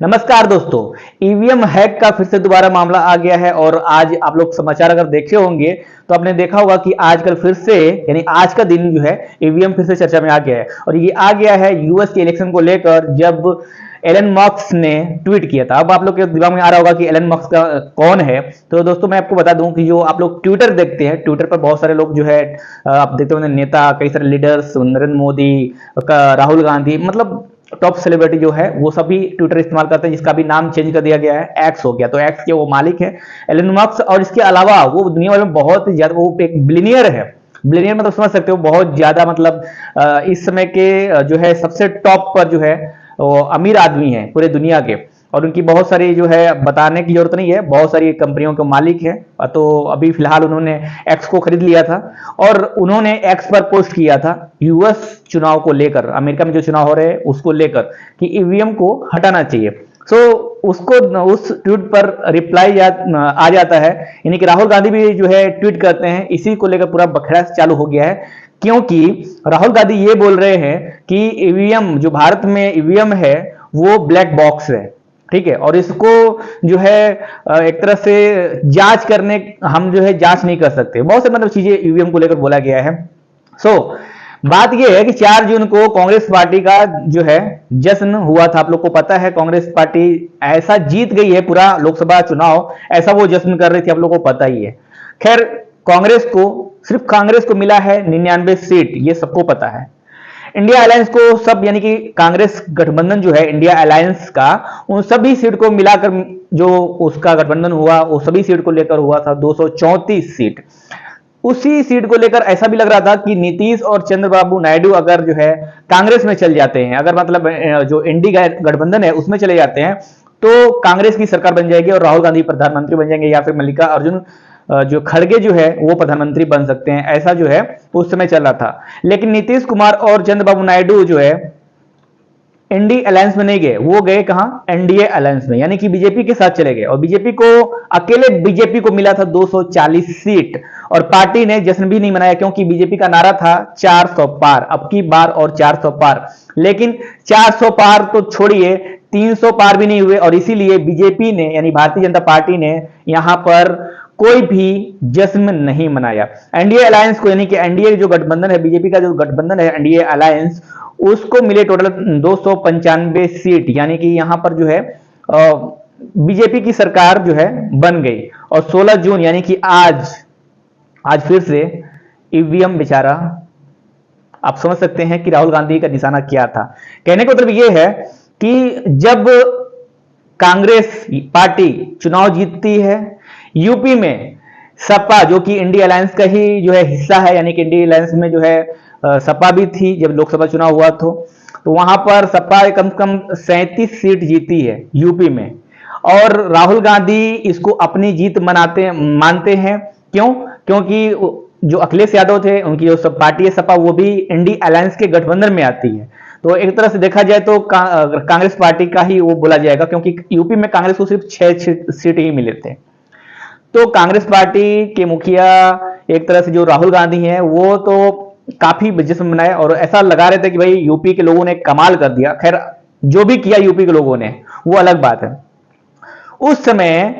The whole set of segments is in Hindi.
नमस्कार दोस्तों। ईवीएम हैक का फिर से दोबारा मामला आ गया है और आज आप लोग समाचार अगर देखे होंगे तो आपने देखा होगा कि आजकल फिर से यानी आज का दिन जो है ईवीएम फिर से चर्चा में आ गया है और ये आ गया है यूएस के इलेक्शन को लेकर जब एलन मस्क ने ट्वीट किया था। अब आप लोग के दिमाग में आ रहा होगा कि एलन मस्क का कौन है। तो दोस्तों मैं आपको बता दूं कि जो आप लोग ट्विटर देखते हैं, ट्विटर पर बहुत सारे लोग जो है आप देखते होंगे नेता, कई सारे लीडर्स, नरेंद्र मोदी, राहुल गांधी, मतलब टॉप सेलिब्रिटी जो है वो सभी ट्विटर इस्तेमाल करते हैं, जिसका भी नाम चेंज कर दिया गया है, एक्स हो गया। तो एक्स के वो मालिक है एलन मस्क और इसके अलावा वो दुनिया भर में बहुत ज्यादा वो एक बिलियनियर है। बिलियनियर मतलब समझ सकते हो बहुत ज्यादा, मतलब इस समय के जो है सबसे टॉप पर जो है वो अमीर आदमी है पूरे दुनिया के। और उनकी बहुत सारी जो है बताने की जरूरत नहीं है, बहुत सारी कंपनियों के मालिक है। तो अभी फिलहाल उन्होंने एक्स को खरीद लिया था और उन्होंने एक्स पर पोस्ट किया था यूएस चुनाव को लेकर, अमेरिका में जो चुनाव हो रहे हैं उसको लेकर कि ईवीएम को हटाना चाहिए। सो उसको उस ट्वीट पर रिप्लाई आ जाता है, यानी कि राहुल गांधी भी जो है ट्वीट करते हैं। इसी को लेकर पूरा बखड़ा चालू हो गया है क्योंकि राहुल गांधी ये बोल रहे हैं कि ईवीएम जो भारत में ईवीएम है वो ब्लैक बॉक्स है, ठीक है, और इसको जो है एक तरह से जांच करने हम जो है जांच नहीं कर सकते। बहुत से मतलब चीजें ईवीएम को लेकर बोला गया है। बात यह है कि 4 जून को कांग्रेस पार्टी का जो है जश्न हुआ था। आप लोग को पता है कांग्रेस पार्टी ऐसा जीत गई है पूरा लोकसभा चुनाव, ऐसा वो जश्न कर रही थी, आप लोग को पता ही है। खैर सिर्फ कांग्रेस को मिला है 99 सीट, ये सबको पता है। इंडिया अलायंस को सब यानी कि कांग्रेस गठबंधन जो है इंडिया अलायंस का, उन सभी सीट को मिलाकर जो उसका गठबंधन हुआ वो सभी सीट को लेकर हुआ था 234 सीट। उसी सीट को लेकर ऐसा भी लग रहा था कि नीतीश और चंद्रबाबू नायडू अगर जो है कांग्रेस में चल जाते हैं, अगर मतलब जो इंडिया गठबंधन है उसमें चले जाते हैं तो कांग्रेस की सरकार बन जाएगी और राहुल गांधी प्रधानमंत्री बन जाएंगे या फिर मल्लिकार्जुन जो खड़गे जो है वो प्रधानमंत्री बन सकते हैं, ऐसा जो है उस समय चल रहा था। लेकिन नीतीश कुमार और चंद्रबाबू नायडू जो है एनडीए अलायंस में नहीं गए, वो गए कहां, एनडीए अलायंस में, यानी कि बीजेपी के साथ चले गए। और अकेले बीजेपी को मिला था 240 सीट और पार्टी ने जश्न भी नहीं मनाया क्योंकि बीजेपी का नारा था 400 पार, अब की बार और 400 पार। लेकिन 400 पार तो छोड़िए, 300 पार भी नहीं हुए और इसीलिए बीजेपी ने यानी भारतीय जनता पार्टी ने यहां पर कोई भी जश्न नहीं मनाया। एनडीए अलायंस को यानी कि एनडीए जो गठबंधन है, बीजेपी का जो गठबंधन है एनडीए अलायंस, उसको मिले टोटल 295 सीट, यानी कि यहां पर जो है बीजेपी की सरकार जो है बन गई। और 16 जून यानी कि आज फिर से ईवीएम बेचारा, आप समझ सकते हैं कि राहुल गांधी का निशाना क्या था। कहने का मतलब यह है कि जब कांग्रेस पार्टी चुनाव जीतती है, यूपी में सपा जो कि इंडिया अलायंस का ही जो है हिस्सा है, यानी कि इंडिया अलायंस में जो है सपा भी थी जब लोकसभा चुनाव हुआ तो वहां पर सपा कम से कम 37 सीट जीती है यूपी में। और राहुल गांधी इसको अपनी जीत मानते हैं। क्योंकि जो अखिलेश यादव थे, उनकी जो पार्टी है सपा, वो भी इंडिया अलायंस के गठबंधन में आती है। तो एक तरह से देखा जाए तो कांग्रेस पार्टी का ही वो बोला जाएगा क्योंकि यूपी में कांग्रेस को सिर्फ 6 सीट ही मिले थे। तो कांग्रेस पार्टी के मुखिया एक तरह से जो राहुल गांधी हैं वो तो काफी जश्न मनाए और ऐसा लगा रहे थे कि भाई यूपी के लोगों ने कमाल कर दिया। खैर जो भी किया यूपी के लोगों ने वो अलग बात है। उस समय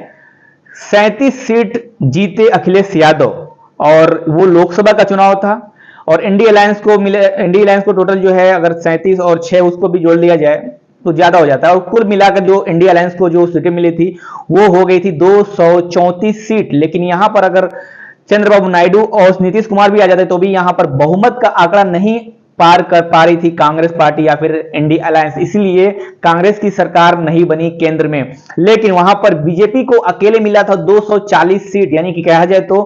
37 सीट जीते अखिलेश यादव और वो लोकसभा का चुनाव था और इंडिया अलायंस को टोटल जो है अगर 37 और 6 उसको भी जोड़ लिया जाए तो ज्यादा हो जाता है। और कुल मिलाकर जो इंडिया अलायंस को जो सीटें मिली थी वो हो गई थी 234 सीट। लेकिन यहां पर अगर चंद्रबाबू नायडू और नीतीश कुमार भी आ जाते तो भी यहां पर बहुमत का आंकड़ा नहीं पार कर पा रही थी कांग्रेस पार्टी या फिर इंडिया अलायंस, इसलिए कांग्रेस की सरकार नहीं बनी केंद्र में। लेकिन वहां पर बीजेपी को अकेले मिला था 240 सीट, यानी कि कहा जाए तो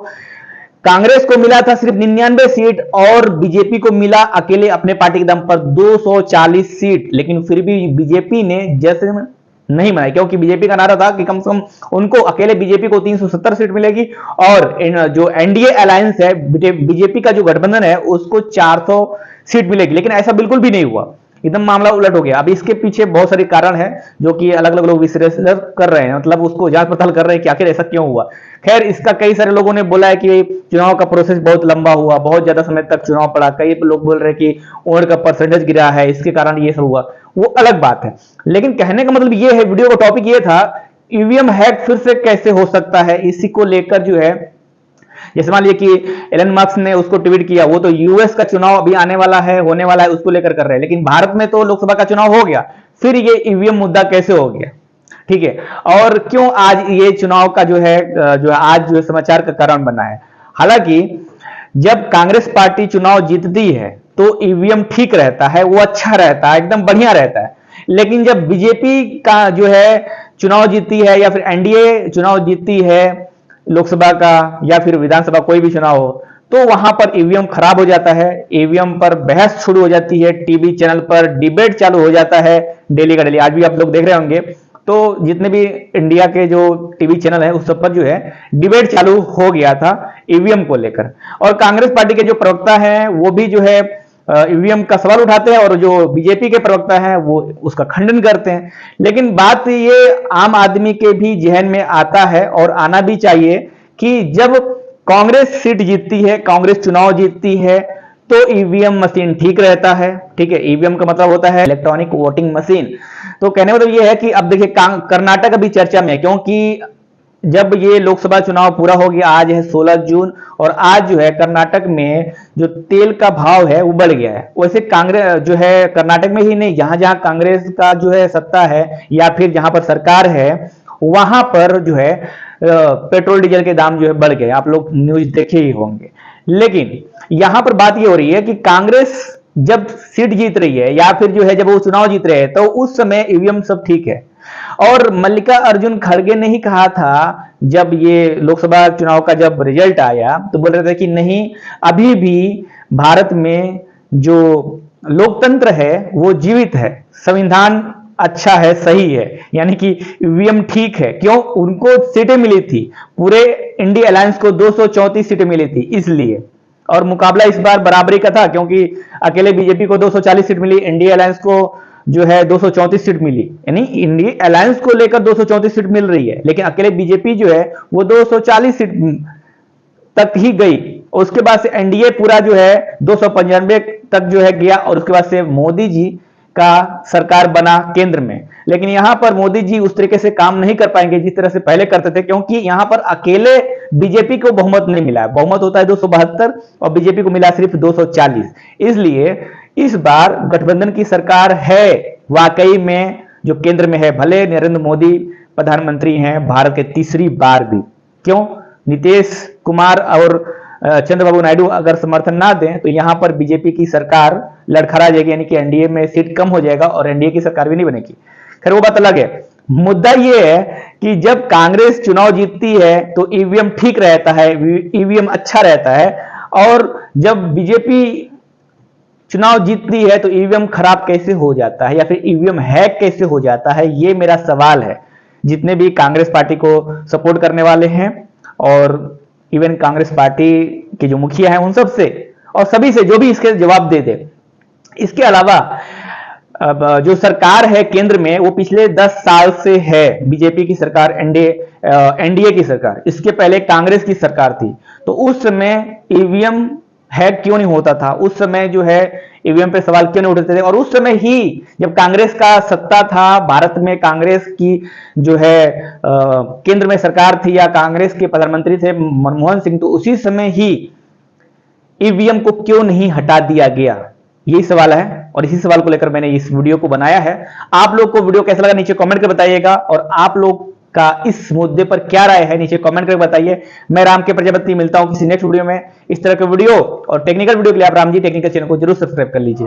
कांग्रेस को मिला था सिर्फ 99 सीट और बीजेपी को मिला अकेले अपने पार्टी के दम पर 240 सीट। लेकिन फिर भी बीजेपी ने जश्न नहीं मनाई क्योंकि बीजेपी का नारा था कि कम से कम उनको अकेले बीजेपी को 370 सीट मिलेगी और जो एनडीए अलायंस है, बीजेपी का जो गठबंधन है, उसको 400 सीट मिलेगी। लेकिन ऐसा बिल्कुल भी नहीं हुआ, एकदम मामला उलट हो गया। अब इसके पीछे बहुत सारे कारण हैं जो कि अलग अलग लोग विश्लेषण कर रहे हैं, मतलब उसको जांच पड़ताल कर रहे हैं कि आखिर ऐसा क्यों हुआ। खैर इसका कई सारे लोगों ने बोला है कि चुनाव का प्रोसेस बहुत लंबा हुआ, बहुत ज्यादा समय तक चुनाव पड़ा। कई लोग बोल रहे हैं कि वोट का परसेंटेज गिरा है, इसके कारण ये सब हुआ। वो अलग बात है। लेकिन कहने का मतलब ये है, वीडियो का टॉपिक ये था, ईवीएम हैक फिर से कैसे हो सकता है, इसी को लेकर जो है, जैसे मान लीजिए कि एलन मस्क ने उसको ट्वीट किया, वो तो यूएस का चुनाव अभी आने वाला है, होने वाला है, उसको लेकर कर रहे हैं, लेकिन भारत में तो लोकसभा का चुनाव हो गया, फिर ये ईवीएम मुद्दा कैसे हो गया, ठीक है, और क्यों आज ये चुनाव का जो है आज जो है समाचार का कारण बना है। हालांकि जब कांग्रेस पार्टी चुनाव जीतती है तो ईवीएम ठीक रहता है, वो अच्छा रहता है, एकदम बढ़िया रहता है। लेकिन जब बीजेपी का जो है चुनाव जीतती है, या फिर एनडीए चुनाव जीतती है लोकसभा का या फिर विधानसभा कोई भी चुनाव हो, तो वहां पर ईवीएम खराब हो जाता है, ईवीएम पर बहस शुरू हो जाती है, टीवी चैनल पर डिबेट चालू हो जाता है, डेली का डेली। आज भी आप लोग देख रहे होंगे, तो जितने भी इंडिया के जो टीवी चैनल है उस सब पर जो है डिबेट चालू हो गया था ईवीएम को लेकर। और कांग्रेस पार्टी के जो प्रवक्ता हैं वो भी जो है ईवीएम का सवाल उठाते हैं, और जो बीजेपी के प्रवक्ता हैं वो उसका खंडन करते हैं। लेकिन बात ये आम आदमी के भी जहन में आता है, और आना भी चाहिए, कि जब कांग्रेस सीट जीतती है, कांग्रेस चुनाव जीतती है, तो ईवीएम मशीन ठीक रहता है, ठीक है। ईवीएम का मतलब होता है इलेक्ट्रॉनिक वोटिंग मशीन। तो कहने का मतलब ये है कि अब देखिए कर्नाटक अभी चर्चा में है, क्योंकि जब ये लोकसभा चुनाव पूरा हो गया, आज है 16 जून, और आज जो है कर्नाटक में जो तेल का भाव है वो बढ़ गया है। वैसे कांग्रेस जो है कर्नाटक में ही नहीं, जहां जहां कांग्रेस का जो है सत्ता है या फिर जहां पर सरकार है, वहां पर जो है पेट्रोल डीजल के दाम जो है बढ़ गए, आप लोग न्यूज देखे ही होंगे। लेकिन यहां पर बात ये हो रही है कि कांग्रेस जब सीट जीत रही है या फिर जो है जब वो चुनाव जीत रहे हैं, तो उस समय ईवीएम सब ठीक है। और मल्लिकार्जुन खड़गे ने ही कहा था, जब ये लोकसभा चुनाव का जब रिजल्ट आया, तो बोल रहे थे कि नहीं, अभी भी भारत में जो लोकतंत्र है वो जीवित है, संविधान अच्छा है, सही है, यानी कि ईवीएम ठीक है। क्यों? उनको सीटें मिली थी, पूरे इंडिया अलायंस को 234 सीटें मिली थी इसलिए। और मुकाबला इस बार बराबरी का था, क्योंकि अकेले बीजेपी को 240 सीट मिली, इंडिया अलायंस को जो है 234 सीट मिली, यानी इंडिया अलायंस को लेकर 234 सीट मिल रही है, लेकिन अकेले बीजेपी जो है वो 240 सीट तक ही गई। उसके बाद से एनडीए पूरा जो है 295 तक जो है गया, और उसके बाद से मोदी जी का सरकार बना केंद्र में। लेकिन यहां पर मोदी जी उस तरीके से काम नहीं कर पाएंगे जिस तरह से पहले करते थे, क्योंकि यहां पर अकेले बीजेपी को बहुमत नहीं मिला है, बहुमत होता है 272 और बीजेपी को मिला सिर्फ 240। इसलिए इस बार गठबंधन की सरकार है वाकई में जो केंद्र में है, भले नरेंद्र मोदी प्रधानमंत्री हैं भारत के तीसरी बार भी। क्यों? नीतीश कुमार और चंद्रबाबू नायडू अगर समर्थन ना दें तो यहां पर बीजेपी की सरकार लड़खड़ा जाएगी, यानी कि एनडीए में सीट कम हो जाएगा और एनडीए की सरकार भी नहीं बनेगी। खैर वो बात अलग है। मुद्दा यह है कि जब कांग्रेस चुनाव जीतती है तो ईवीएम ठीक रहता है, ईवीएम अच्छा रहता है, और जब बीजेपी चुनाव जीतती है तो ईवीएम खराब कैसे हो जाता है, या फिर ईवीएम हैक कैसे हो जाता है, ये मेरा सवाल है जितने भी कांग्रेस पार्टी को सपोर्ट करने वाले हैं, और इवन कांग्रेस पार्टी के जो मुखिया हैं उन सब से, और सभी से, जो भी इसके जवाब दे दे। इसके अलावा अब जो सरकार है केंद्र में वो पिछले 10 साल से है बीजेपी की सरकार, एनडीए की सरकार। इसके पहले कांग्रेस की सरकार थी, तो उस समय ईवीएम हैक क्यों नहीं होता था, उस समय जो है ईवीएम पे सवाल क्यों नहीं उठते थे। और उस समय ही जब कांग्रेस का सत्ता था भारत में, कांग्रेस की जो है केंद्र में सरकार थी, या कांग्रेस के प्रधानमंत्री थे मनमोहन सिंह, तो उसी समय ही ईवीएम को क्यों नहीं हटा दिया गया, यही सवाल है। और इसी सवाल को लेकर मैंने इस वीडियो को बनाया है। आप लोग को वीडियो कैसा लगा नीचे कमेंट कर बताइएगा, और आप लोग का इस मुद्दे पर क्या राय है नीचे कमेंट करके बताइए। मैं राम के प्रजापति, मिलता हूं किसी नेक्स्ट वीडियो में। इस तरह के वीडियो और टेक्निकल वीडियो के लिए आप राम जी टेक्निकल चैनल को जरूर सब्सक्राइब कर लीजिए।